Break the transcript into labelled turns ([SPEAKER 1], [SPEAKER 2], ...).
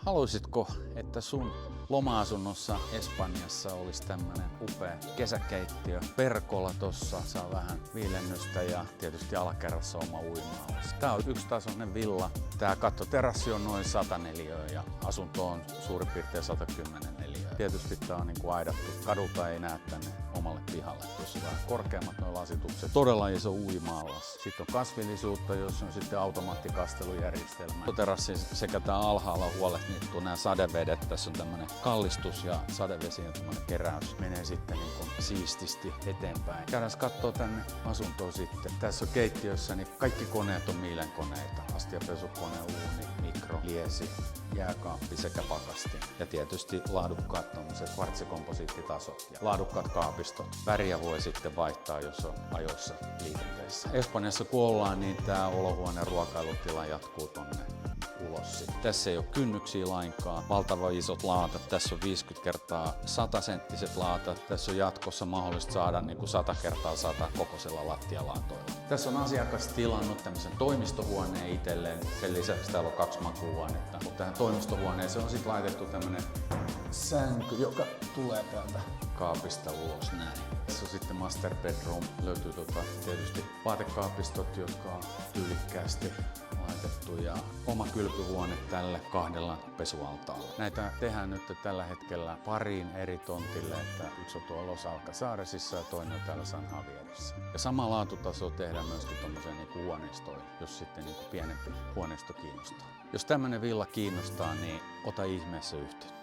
[SPEAKER 1] Haluaisitko, että sun loma-asunnossa Espanjassa olisi tämmönen upea kesäkeittiö? Verkolla tossa saa vähän viilennystä ja tietysti alakerrassa oma uima-allas. Tää on yksitasoinen villa. Tää kattoterassi on noin 100 neliöä ja asunto on suurin piirtein 110 neliöä. Tietysti tää on niinku aidattu. Kadulta ei näe tänne omalle pihalle. Tuossa on vähän korkeammat nuo lasitukset. Todella iso uima-allas. Sitten on kasvillisuutta, jossa on sitten automaattikastelujärjestelmä. Terassin sekä tää alhaalla huolehdittu nämä sadevedet. Tässä on tämmönen kallistus ja sadevesien keräys. Menee sitten niin kuin siististi eteenpäin. Käydään kattoo tänne asuntoon sitten. Tässä on keittiössä niin kaikki koneet on Miilen koneita. Astiapesukone, uuni, mikro, liesi, jääkaappi sekä pakastin. Ja tietysti laadukkaat tommoset kvartsikomposiittitasot ja laadukkaat kaapistot. Väriä voi sitten vaihtaa, jos on ajoissa liikenteessä. Espanjassa kun ollaan, niin tää olohuoneen ruokailutila jatkuu tonne ulos. Tässä ei ole kynnyksiä lainkaan. Valtava isot laatat. Tässä on 50 x 100 senttiset laatat. Tässä on jatkossa mahdollista saada niin kuin 100 x 100 kokoisella lattialaatoilla. Tässä on asiakas tilannut tämmöisen toimistohuoneen itselleen. Sen lisäksi täällä on 2 makuuhuonetta. Mutta tähän toimistohuoneeseen on sitten laitettu tämmöinen sänky, joka tulee täältä kaapista ulos näin. Tässä on sitten master bedroom. Löytyy tietysti vaatekaapistot, jotka on tyylikkäästi laitettu ja oma kylpyhuone tälle 2 pesualtaalla. Näitä tehdään nyt tällä hetkellä pariin eri tontille, että yksi on tuolla Los Alcazaresissa ja toinen on täällä San Javierissa. Ja sama laatutaso tehdään myöskin tommoseen niin huoneistoihin, jos sitten niin pienempi huoneisto kiinnostaa. Jos tämmönen villa kiinnostaa, niin ota ihmeessä yhteyttä.